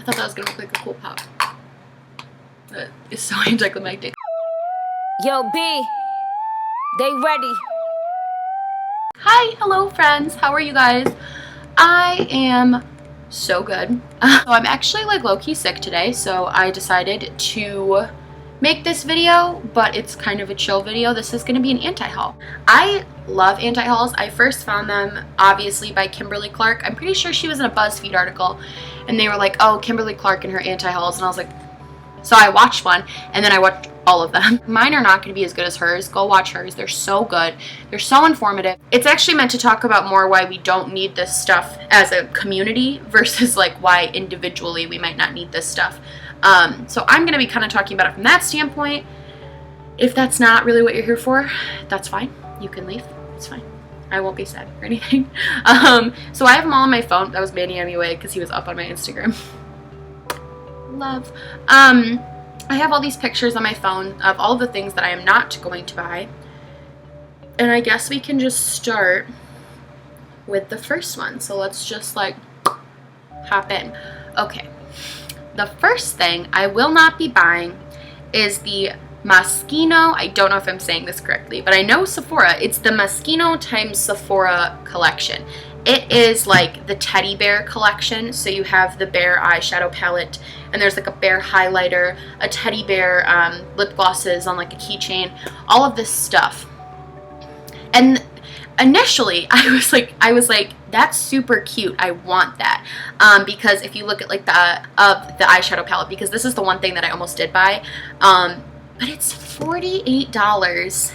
I thought that was gonna look like a cool pop. That is so anticlimactic. Yo, B, they ready. Hi, hello friends, how are you guys? I am so good. So I'm actually like low-key sick today, so I decided to make this video, but it's kind of a chill video. This is going to be an anti-haul. I love anti-hauls. I first found them obviously by Kimberly Clark. I'm pretty sure she was in a BuzzFeed article and they were like, oh, Kimberly Clark and her anti-hauls, and I was like, so I watched one and then I watched all of them. Mine are not going to be as good as hers. Go watch hers. They're so good. They're so informative. It's actually meant to talk about more why we don't need this stuff as a community versus like why individually we might not need this stuff. So I'm going to be kind of talking about it from that standpoint. If that's not really what you're here for, that's fine. You can leave. It's fine. I won't be sad or anything. So I have them all on my phone. That was Manny anyway because he was up on my Instagram. Love. I have all these pictures on my phone of all the things that I am not going to buy. And I guess we can just start with the first one. So let's just like hop in. Okay. The first thing I will not be buying is the Moschino. I don't know if I'm saying this correctly, but I know Sephora. It's the Moschino times Sephora collection. It is like the teddy bear collection. So you have the bear eyeshadow palette, and there's like a bear highlighter, a teddy bear lip glosses on like a keychain, all of this stuff. And initially I was like, that's super cute. I want that. Because if you look at like the eyeshadow palette, because this is the one thing that I almost did buy. But it's $48.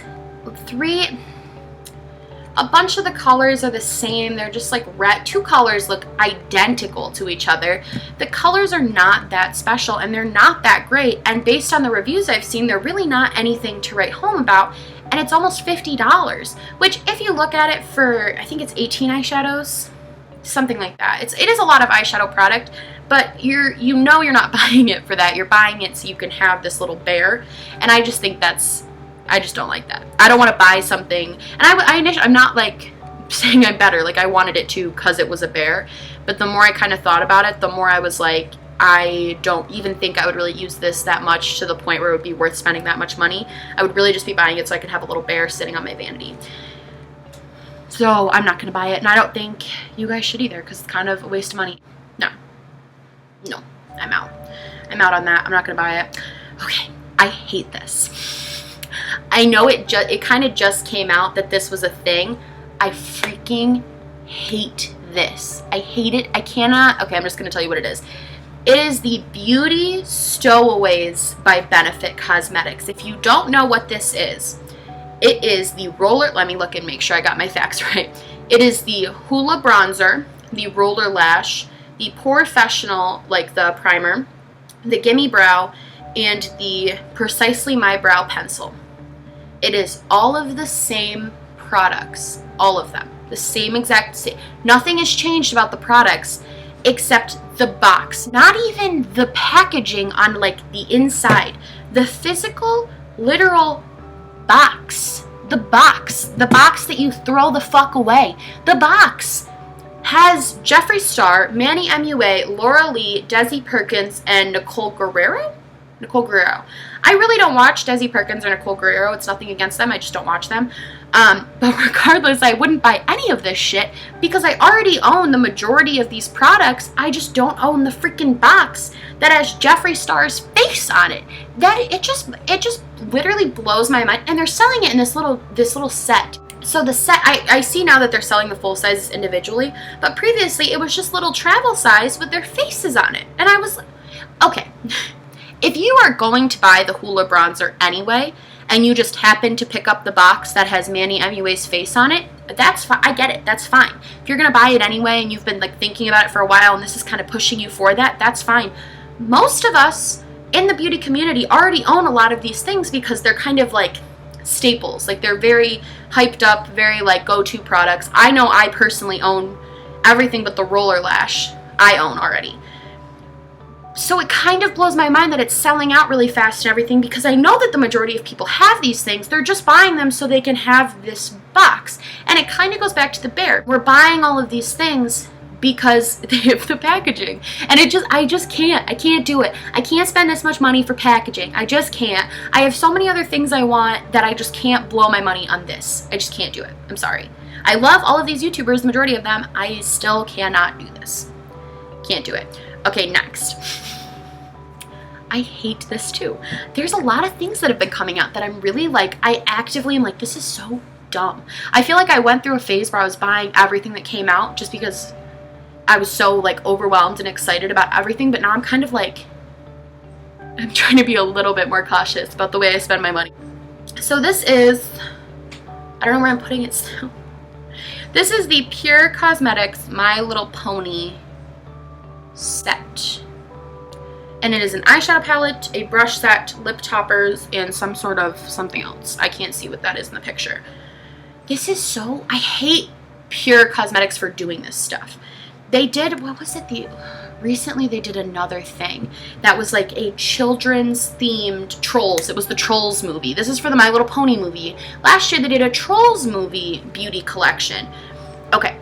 A bunch of the colors are the same. They're just like red. Two colors look identical to each other. The colors are not that special and they're not that great. And based on the reviews I've seen, they're really not anything to write home about. And it's almost $50, which if you look at it for, I think it's 18 eyeshadows, something like that. It is a lot of eyeshadow product, but you're not buying it for that. You're buying it so you can have this little bear. And I just think I just don't like that. I don't want to buy something, and I'm not like saying I'm better, like I wanted it to because it was a bear, but the more I kind of thought about it, the more I was like, I don't even think I would really use this that much to the point where it would be worth spending that much money. I would really just be buying it so I could have a little bear sitting on my vanity. So I'm not going to buy it, and I don't think you guys should either because it's kind of a waste of money. No, I'm out. I'm out on that. I'm not going to buy it. Okay, I hate this. I know it kind of just came out that this was a thing. I freaking hate this. I hate it. I cannot. Okay, I'm just going to tell you what it is. It is the Beauty Stowaways by Benifit Cosmetics. If you don't know what this is, it is the roller. Let me look and make sure I got my facts right. It is the Hoola Bronzer, the Roller Lash, the Professional, like the primer, the Gimme Brow, and the Precisely My Brow Pencil. It is all of the same products, all of them, the same exact same. Nothing has changed about the products except the box. Not even the packaging on like the inside. The physical, literal box. The box that you throw the fuck away. The box has Jeffree Star, Manny MUA, Laura Lee, Desi Perkins, and Nicole Guerrero. I really don't watch Desi Perkins or Nicole Guerrero. It's nothing against them. I just don't watch them. But regardless, I wouldn't buy any of this shit because I already own the majority of these products. I just don't own the freaking box that has Jeffree Star's face on it. It just literally blows my mind. And they're selling it in this little set. So the set, I see now that they're selling the full sizes individually, but previously it was just little travel size with their faces on it. And I was like, okay. If you are going to buy the Hoola Bronzer anyway, and you just happen to pick up the box that has Manny MUA's face on it, that's fine. I get it. That's fine. If you're going to buy it anyway, and you've been like thinking about it for a while, and this is kind of pushing you for that, that's fine. Most of us in the beauty community already own a lot of these things because they're kind of like staples. Like they're very hyped up, very like go-to products. I know I personally own everything but the Roller Lash. I own already. So it kind of blows my mind that it's selling out really fast and everything because I know that the majority of people have these things. They're just buying them so they can have this box. And it kind of goes back to the bear. We're buying all of these things because they have the packaging. And I just can't. I can't do it. I can't spend this much money for packaging. I just can't. I have so many other things I want that I just can't blow my money on this. I just can't do it. I'm sorry. I love all of these YouTubers, the majority of them. I still cannot do this. Can't do it. Okay, next. I hate this too. There's a lot of things that have been coming out that I'm really like, I actively am like, this is so dumb. I feel like I went through a phase where I was buying everything that came out just because I was so like overwhelmed and excited about everything, but now I'm kind of like, I'm trying to be a little bit more cautious about the way I spend my money. So this is, I don't know where I'm putting it still. This is the Pure Cosmetics My Little Pony set. And it is an eyeshadow palette, a brush set, lip toppers, and some sort of something else. I can't see what that is in the picture. This is so, I hate Pure Cosmetics for doing this stuff. They did, what was it? Recently they did another thing that was like a children's themed Trolls. It was the Trolls movie. This is for the My Little Pony movie. Last year they did a Trolls movie beauty collection. Okay,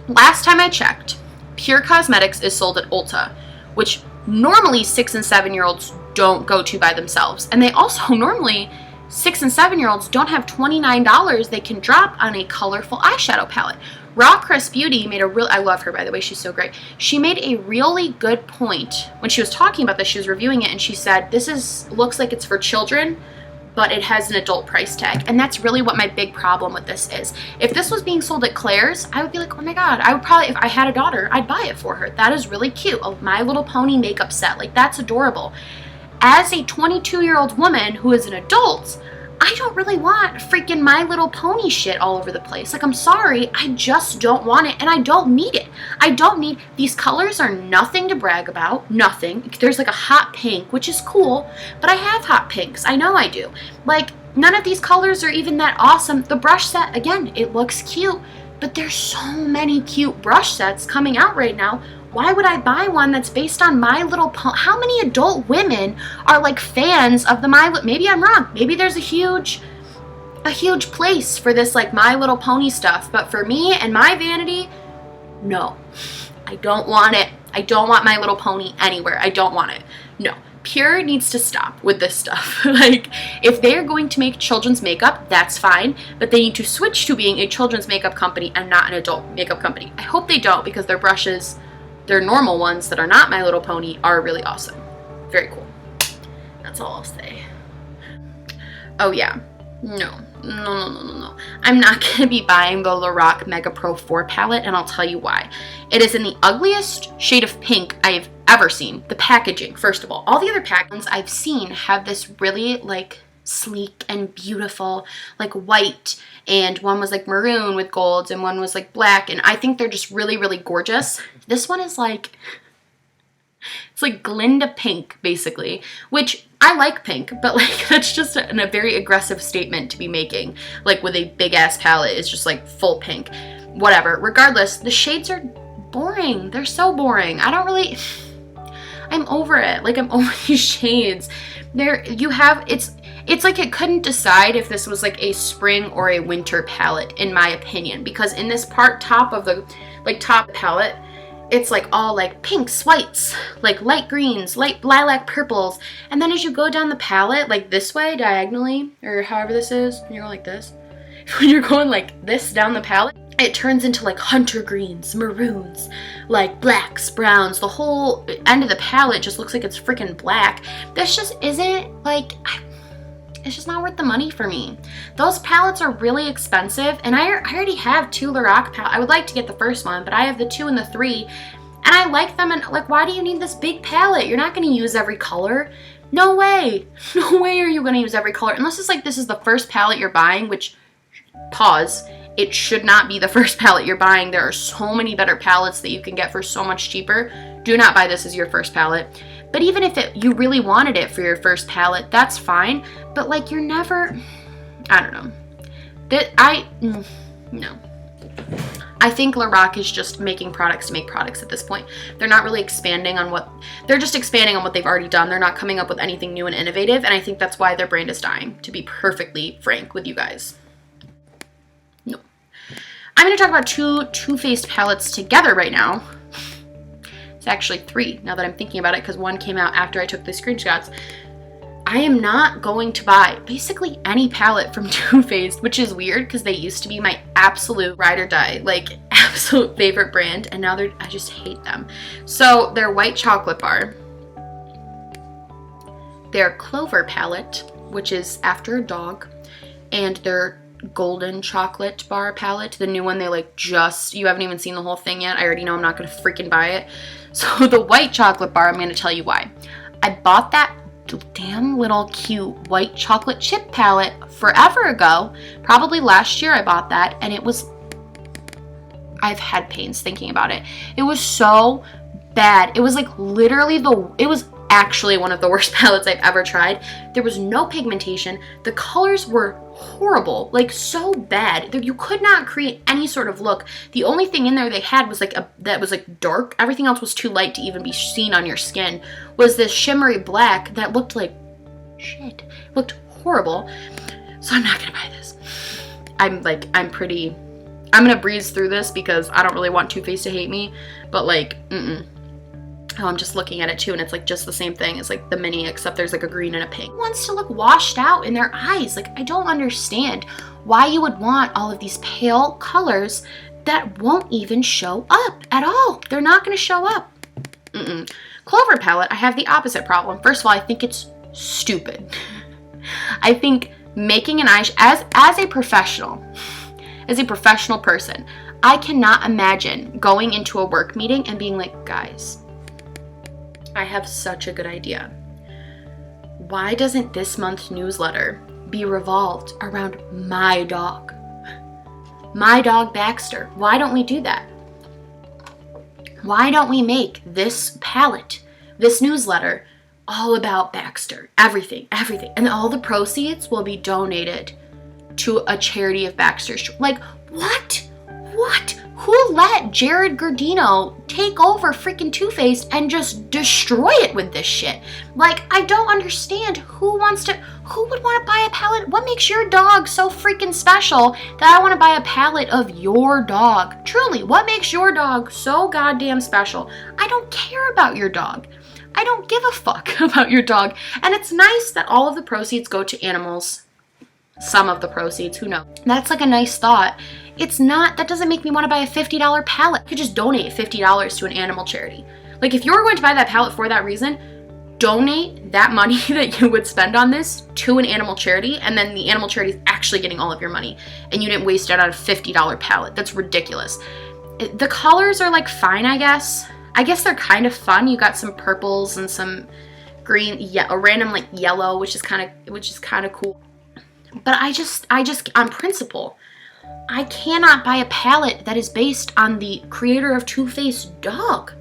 last time I checked, Pure Cosmetics is sold at Ulta, which normally 6 and 7-year-olds don't go to by themselves. And they also normally, 6 and 7-year-olds don't have $29 they can drop on a colorful eyeshadow palette. Raw Chris Beauty made a real, I love her by the way, she's so great. She made a really good point when she was talking about this. She was reviewing it and she said, this looks like it's for children, but it has an adult price tag. And that's really what my big problem with this is. If this was being sold at Claire's, I would be like, oh my God, I would probably, if I had a daughter, I'd buy it for her. That is really cute. A My Little Pony makeup set, like that's adorable. As a 22-year-old woman who is an adult, I don't really want freaking My Little Pony shit all over the place. Like, I'm sorry, I just don't want it, and I don't need it. I don't need, these colors are nothing to brag about, nothing. There's like a hot pink, which is cool, but I have hot pinks. I know I do. Like, none of these colors are even that awesome. The brush set, again, it looks cute, but there's so many cute brush sets coming out right now. Why would I buy one that's based on My Little Pony? How many adult women are like fans of the maybe I'm wrong. Maybe there's a huge place for this like My Little Pony stuff. But for me and my vanity, no. I don't want it. I don't want My Little Pony anywhere. I don't want it. No. Pure needs to stop with this stuff. Like, if they are going to make children's makeup, that's fine, but they need to switch to being a children's makeup company and not an adult makeup company. I hope they don't, because their brushes, their normal ones that are not My Little Pony, are really awesome. Very cool. That's all I'll say. Oh yeah. No. I'm not going to be buying the Lorac Mega Pro 4 palette, and I'll tell you why. It is in the ugliest shade of pink I've ever seen. The packaging, first of all the other packages I've seen have this really like sleek and beautiful like white, and one was like maroon with golds and one was like black, and I think they're just really, really gorgeous. This one is like, it's like Glinda pink basically, which I like pink, but like that's just a very aggressive statement to be making, like with a big ass palette. It's just like full pink. Whatever, regardless, the shades are boring. They're so boring. I don't really, I'm over it. Like, I'm over these shades. It's like it couldn't decide if this was like a spring or a winter palette, in my opinion, because in this top of the top palette, it's like all like pinks, whites, like light greens, light lilac purples, and then as you go down the palette like this way diagonally, or however this is, when you're going like this, when you're going like this down the palette, it turns into like hunter greens, maroons, like blacks, browns. The whole end of the palette just looks like it's freaking black. This just isn't like, it's just not worth the money for me. Those palettes are really expensive, and I already have 2 Lorac palettes. I would like to get the first one, but I have the 2 and the 3, and I like them, and like, why do you need this big palette? You're not going to use every color. No way. No way are you going to use every color, unless it's like this is the first palette you're buying, which, pause, it should not be the first palette you're buying. There are so many better palettes that you can get for so much cheaper. Do not buy this as your first palette. But even if you really wanted it for your first palette, that's fine. But like, you're never, I don't know. No. I think Lorac is just making products to make products at this point. They're not really expanding on they're just expanding on what they've already done. They're not coming up with anything new and innovative, and I think that's why their brand is dying, to be perfectly frank with you guys. No. I'm going to talk about two Too Faced palettes together right now. It's actually 3 now that I'm thinking about it, because one came out after I took the screenshots. I am not going to buy basically any palette from Too Faced, which is weird because they used to be my absolute ride or die, like absolute favorite brand, and now I just hate them. So their white chocolate bar, their Clover palette, which is after a dog, and their golden chocolate bar palette, the new one they like just, you haven't even seen the whole thing yet. I already know I'm not gonna freaking buy it. So the white chocolate bar, I'm gonna tell you why. I bought that damn little cute white chocolate chip palette forever ago. Probably last year I bought that, and it was, I've had pains thinking about it. It was so bad. It was like literally it was actually one of the worst palettes I've ever tried. There was no pigmentation. The colors were horrible, like so bad. You could not create any sort of look. The only thing in there they had was like that was like dark. Everything else was too light to even be seen on your skin. Was this shimmery black that looked like shit. It looked horrible. So I'm not gonna buy this. I'm gonna breeze through this because I don't really want Too Faced to hate me, but like, Oh, I'm just looking at it too, and it's like just the same thing. It's like the mini, except there's like a green and a pink. Who wants to look washed out in their eyes? Like, I don't understand why you would want all of these pale colors that won't even show up at all. They're not going to show up. Clover palette, I have the opposite problem. First of all, I think it's stupid. I think making an eyeshadow, as a professional person, I cannot imagine going into a work meeting and being like, guys, I have such a good idea. Why doesn't this month's newsletter be revolved around my dog? My dog Baxter. Why don't we do that? Why don't we make this palette, this newsletter, all about Baxter? Everything. And all the proceeds will be donated to a charity of Baxter's. Like, what? Who let Jared Gardino take over freaking Too Faced and just destroy it with this shit? Like, I don't understand who would want to buy a palette? What makes your dog so freaking special that I want to buy a palette of your dog? Truly, what makes your dog so goddamn special? I don't care about your dog. I don't give a fuck about your dog. And it's nice that all of the proceeds go to animals. Some of the proceeds, who knows? That's like a nice thought. That doesn't make me want to buy a $50 palette. I could just donate $50 to an animal charity. Like, if you're going to buy that palette for that reason, donate that money that you would spend on this to an animal charity, and then the animal charity is actually getting all of your money, and you didn't waste it on a $50 palette. That's ridiculous. The colors are like fine, I guess. I guess they're kind of fun. You got some purples and some green, a random like yellow, which is kind of cool. But I just on principle, I cannot buy a palette that is based on the creator of Too Faced dog.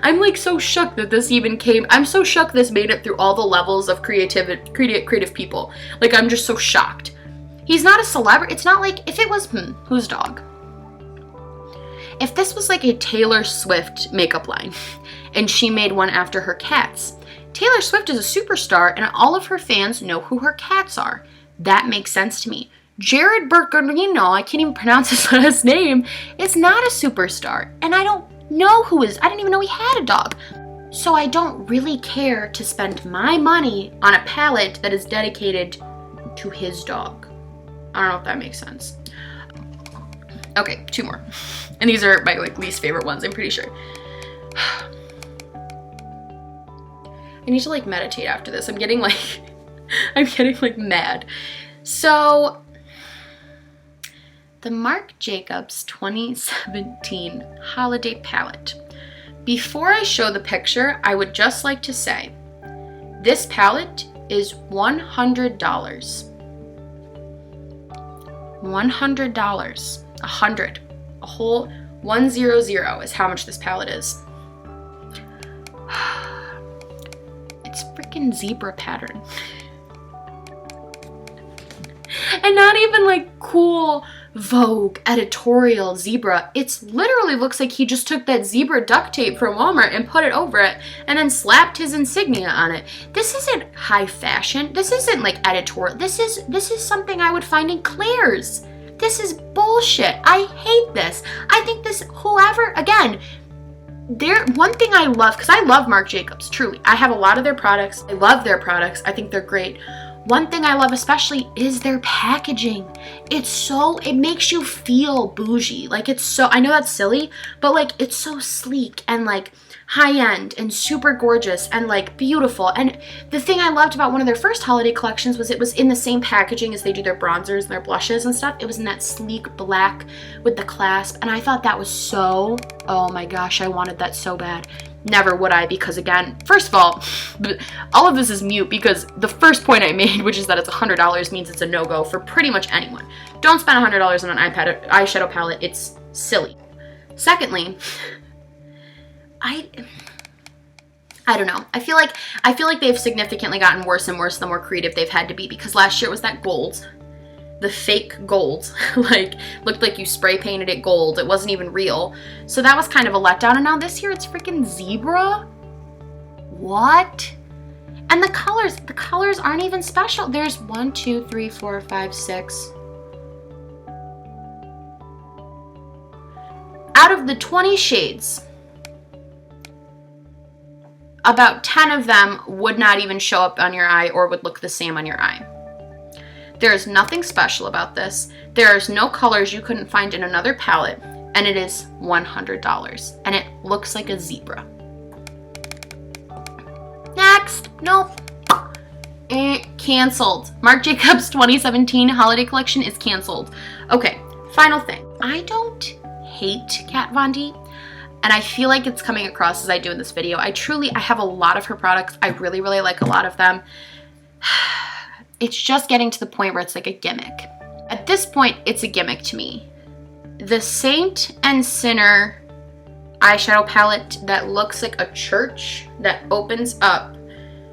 I'm like so shook that this even came. I'm so shook this made it through all the levels of creative people. Like, I'm just so shocked. He's not a celebrity. It's not like if it was whose dog? If this was like a Taylor Swift makeup line and she made one after her cats. Taylor Swift is a superstar and all of her fans know who her cats are. That makes sense to me. Jared Bergardino, I can't even pronounce his last name, is not a superstar. And I don't know who is. I didn't even know he had a dog. So I don't really care to spend my money on a palette that is dedicated to his dog. I don't know if that makes sense. Okay, 2 more. And these are my like least favorite ones, I'm pretty sure. I need to like meditate after this. I'm getting like mad. So the Marc Jacobs 2017 holiday palette. Before I show the picture, I would just like to say this palette is $100. $100. 100. A whole 100 is how much this palette is. It's freaking zebra pattern. And not even like cool Vogue editorial zebra. It's literally looks like he just took that zebra duct tape from Walmart and put it over it and then slapped his insignia on it. This isn't high fashion. This isn't like editorial. This is something I would find in Claire's. This is bullshit. I hate this. I think this, whoever, again, one thing I love, because I love Marc Jacobs, truly. I have a lot of their products. I love their products. I think they're great. One thing I love especially is their packaging. It makes you feel bougie. Like, it's so, I know that's silly, but like, it's so sleek and like high-end and super gorgeous and like beautiful. And the thing I loved about one of their first holiday collections was it was in the same packaging as they do their bronzers and their blushes and stuff. It was in that sleek black with the clasp, and I thought that was so, oh my gosh, I wanted that so bad. Never would I, because again, first of all of this is mute because the first point I made, which is that it's $100, means it's a no-go for pretty much anyone. Don't spend $100 on an eyeshadow palette. It's silly. Secondly, I don't know. I feel like they've significantly gotten worse and worse the more creative they've had to be, because last year it was that gold. The fake gold, like, looked like you spray painted it gold. It wasn't even real. So that was kind of a letdown. And now this year it's freaking zebra. What? And the colors aren't even special. There's 1, 2, 3, 4, 5, 6. Out of the 20 shades, about 10 of them would not even show up on your eye or would look the same on your eye. There is nothing special about this. There's no colors you couldn't find in another palette, and it is $100, and it looks like a zebra. Next, nope. Canceled. Marc Jacobs 2017 holiday collection is canceled. Okay, final thing. I don't hate Kat Von D, and I feel like it's coming across as I do in this video. I have a lot of her products. I really, really like a lot of them. It's just getting to the point where it's like a gimmick. At this point, it's a gimmick to me. The Saint and Sinner eyeshadow palette that looks like a church that opens up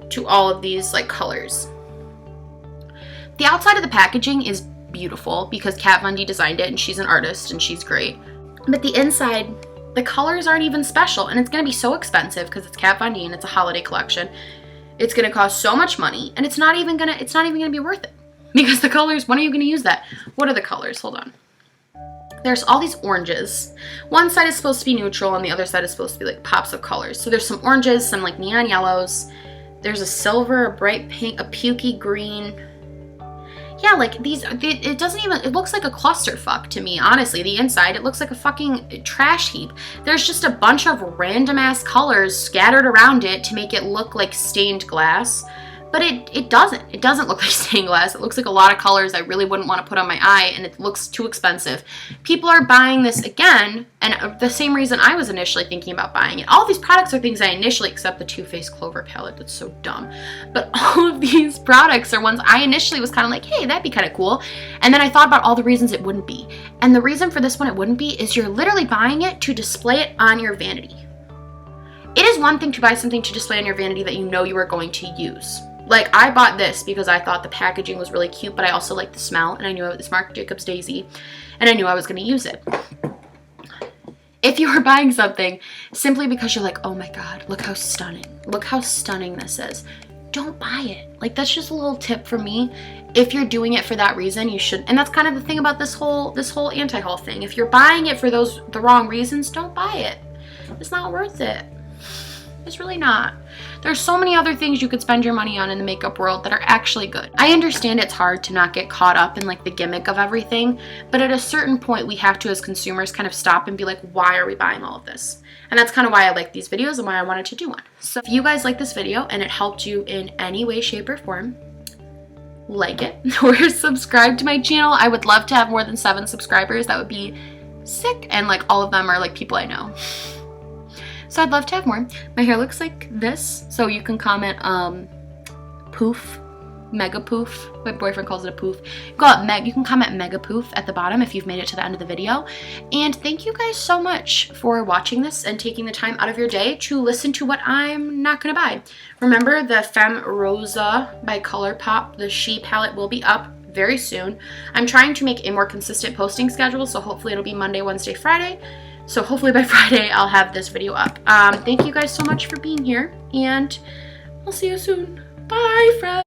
to all of these like colors. The outside of the packaging is beautiful because Kat Von D designed it and she's an artist and she's great. But the inside, the colors aren't even special, and it's gonna be so expensive because it's Kat Von D and it's a holiday collection. It's gonna cost so much money, and it's not even gonna be worth it. Because the colors, when are you gonna use that? What are the colors? Hold on. There's all these oranges. One side is supposed to be neutral, and the other side is supposed to be like pops of colors. So there's some oranges, some like neon yellows. There's a silver, a bright pink, a pukey green. Yeah, like these, it looks like a clusterfuck to me, honestly. The inside, it looks like a fucking trash heap. There's just a bunch of random ass colors scattered around it to make it look like stained glass. But it doesn't look like stained glass. It looks like a lot of colors I really wouldn't want to put on my eye, and it looks too expensive. People are buying this again, and the same reason I was initially thinking about buying it. All these products are things I initially, except the Too Faced Clover palette, that's so dumb. But all of these products are ones I initially was kind of like, hey, that'd be kind of cool. And then I thought about all the reasons it wouldn't be. And the reason for this one it wouldn't be is you're literally buying it to display it on your vanity. It is one thing to buy something to display on your vanity that you know you are going to use. Like, I bought this because I thought the packaging was really cute, but I also liked the smell, and I knew it was Marc Jacobs Daisy, and I knew I was going to use it. If you are buying something simply because you're like, oh my god, look how stunning this is, don't buy it. Like, that's just a little tip for me. If you're doing it for that reason, you should, and that's kind of the thing about this whole anti-haul thing. If you're buying it for the wrong reasons, don't buy it. It's not worth it. It's really not. There's so many other things you could spend your money on in the makeup world that are actually good. I understand it's hard to not get caught up in like the gimmick of everything, but at a certain point we have to, as consumers, kind of stop and be like, why are we buying all of this? And that's kind of why I like these videos and why I wanted to do one. So if you guys like this video and it helped you in any way, shape, or form, like it or subscribe to my channel. I would love to have more than 7 subscribers. That would be sick. And like all of them are like people I know. So I'd love to have more. My hair looks like this, so you can comment poof, mega poof. My boyfriend calls it a poof. You can comment mega poof at the bottom if you've made it to the end of the video. And thank you guys so much for watching this and taking the time out of your day to listen to what I'm not gonna buy. Remember, the Femme Rosa by ColourPop, the She palette, will be up very soon. I'm trying to make a more consistent posting schedule, so hopefully it'll be Monday, Wednesday, Friday. So hopefully by Friday I'll have this video up. Thank you guys so much for being here, and I'll see you soon. Bye, friends.